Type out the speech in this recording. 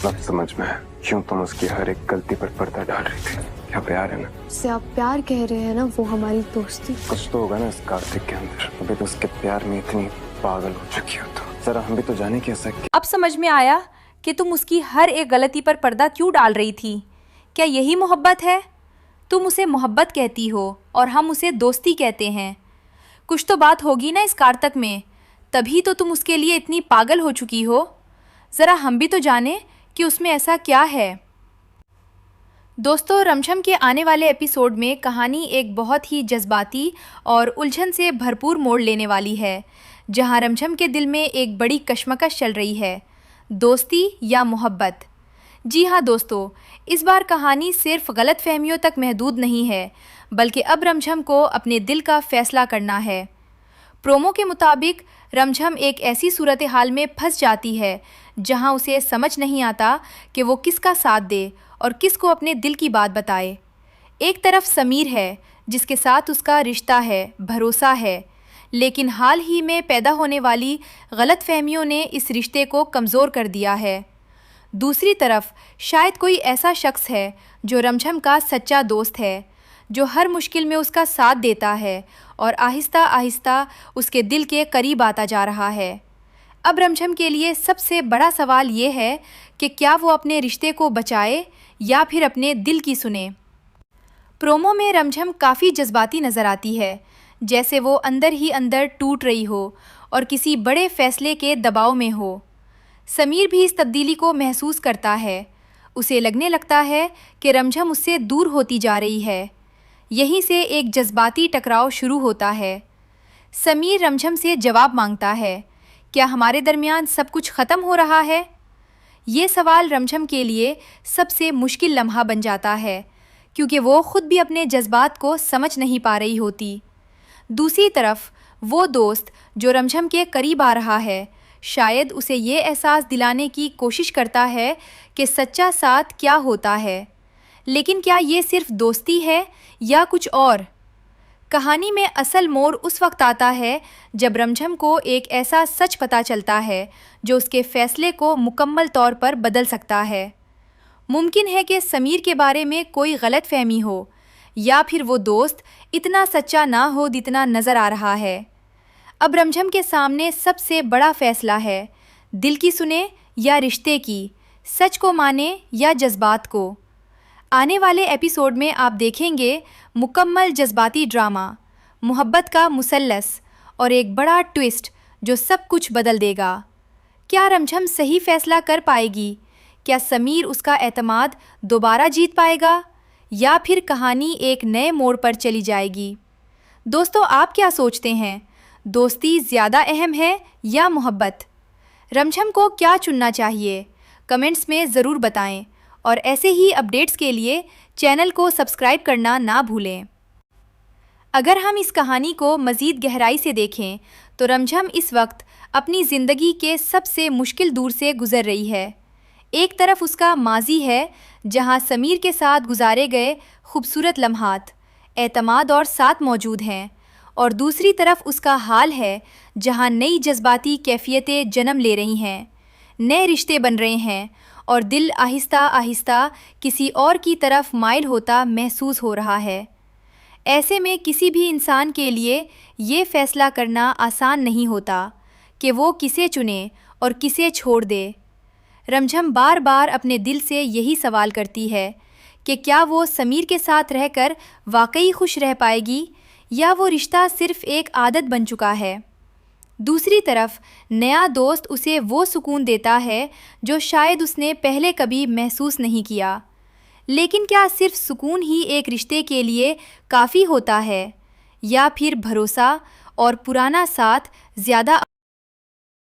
सब समझ में है क्यों तुम उसकी हर एक गलती पर पर्दा डाल रही थी। क्या प्यार है ना? जिसे आप प्यार कह रहे हैं ना, वो हमारी दोस्ती। कुछ तो होगा ना इस कार्तिक के अंदर। अभी तो उसके प्यार में इतनी पागल हो चुकी हो तो जरा हम भी तो जाने कि ऐसा अब समझ में आया कि तुम उसकी हर एक गलती पर पर्दा क्यों डाल रही थी। क्या यही मोहब्बत है? तुम उसे मोहब्बत कहती हो और हम उसे दोस्ती कहते हैं। कुछ तो बात होगी ना इस कार्तक में, तभी तो तुम उसके लिए इतनी पागल हो चुकी हो। ज़रा हम भी तो जाने कि उसमें ऐसा क्या है। दोस्तों, रमझम के आने वाले एपिसोड में कहानी एक बहुत ही जज्बाती और उलझन से भरपूर मोड़ लेने वाली है, जहां रमझम के दिल में एक बड़ी कशमकश चल रही है, दोस्ती या मोहब्बत। जी हाँ दोस्तों, इस बार कहानी सिर्फ गलत फहमियों तक महदूद नहीं है, बल्कि अब रमझम को अपने दिल का फैसला करना है। प्रोमो के मुताबिक रमझम एक ऐसी सूरत हाल में फंस जाती है जहां उसे समझ नहीं आता कि वो किसका साथ दे और किसको अपने दिल की बात बताए। एक तरफ समीर है जिसके साथ उसका रिश्ता है, भरोसा है, लेकिन हाल ही में पैदा होने वाली गलत फहमियों ने इस रिश्ते को कमज़ोर कर दिया है। दूसरी तरफ शायद कोई ऐसा शख्स है जो रमझम का सच्चा दोस्त है, जो हर मुश्किल में उसका साथ देता है और आहिस्ता आहिस्ता उसके दिल के करीब आता जा रहा है। अब रमझम के लिए सबसे बड़ा सवाल ये है कि क्या वो अपने रिश्ते को बचाए या फिर अपने दिल की सुने। प्रोमो में रमझम काफ़ी जज्बाती नज़र आती है, जैसे वो अंदर ही अंदर टूट रही हो और किसी बड़े फैसले के दबाव में हो। समीर भी इस तब्दीली को महसूस करता है। उसे लगने लगता है कि रमझम उससे दूर होती जा रही है। यहीं से एक जज्बाती टकराव शुरू होता है। समीर रमझम से जवाब मांगता है, क्या हमारे दरमियान सब कुछ ख़त्म हो रहा है? ये सवाल रमझम के लिए सबसे मुश्किल लम्हा बन जाता है, क्योंकि वो ख़ुद भी अपने जज्बात को समझ नहीं पा रही होती। दूसरी तरफ वो दोस्त जो रमझम के करीब आ रहा है, शायद उसे ये एहसास दिलाने की कोशिश करता है कि सच्चा साथ क्या होता है। लेकिन क्या ये सिर्फ दोस्ती है या कुछ और? कहानी में असल मोड़ उस वक्त आता है जब रमझम को एक ऐसा सच पता चलता है जो उसके फ़ैसले को मुकम्मल तौर पर बदल सकता है। मुमकिन है कि समीर के बारे में कोई गलत फहमी हो, या फिर वो दोस्त इतना सच्चा ना हो जितना नज़र आ रहा है। अब रमझम के सामने सबसे बड़ा फ़ैसला है, दिल की सुने या रिश्ते की, सच को माने या जज्बात को। आने वाले एपिसोड में आप देखेंगे मुकम्मल जज्बाती ड्रामा, मोहब्बत का मुसल्लस और एक बड़ा ट्विस्ट जो सब कुछ बदल देगा। क्या रमझम सही फ़ैसला कर पाएगी? क्या समीर उसका एतमाद दोबारा जीत पाएगा, या फिर कहानी एक नए मोड़ पर चली जाएगी? दोस्तों, आप क्या सोचते हैं? दोस्ती ज़्यादा अहम है या मोहब्बत? रमझम को क्या चुनना चाहिए? कमेंट्स में ज़रूर बताएं और ऐसे ही अपडेट्स के लिए चैनल को सब्सक्राइब करना ना भूलें। अगर हम इस कहानी को मज़ीद गहराई से देखें तो रमझम इस वक्त अपनी ज़िंदगी के सबसे मुश्किल दौर से गुज़र रही है। एक तरफ उसका माजी है जहां समीर के साथ गुजारे गए खूबसूरत लम्हात, एतमाद और साथ मौजूद हैं, और दूसरी तरफ उसका हाल है जहां नई जज्बाती कैफियतें जन्म ले रही हैं, नए रिश्ते बन रहे हैं और दिल आहिस्ता आहिस्ता किसी और की तरफ माइल होता महसूस हो रहा है। ऐसे में किसी भी इंसान के लिए ये फ़ैसला करना आसान नहीं होता कि वो किसे चुने और किसे छोड़ दे। रमझम बार बार अपने दिल से यही सवाल करती है कि क्या वो समीर के साथ रहकर वाकई खुश रह पाएगी, या वो रिश्ता सिर्फ़ एक आदत बन चुका है। दूसरी तरफ नया दोस्त उसे वो सुकून देता है जो शायद उसने पहले कभी महसूस नहीं किया। लेकिन क्या सिर्फ सुकून ही एक रिश्ते के लिए काफ़ी होता है, या फिर भरोसा और पुराना साथ ज़्यादा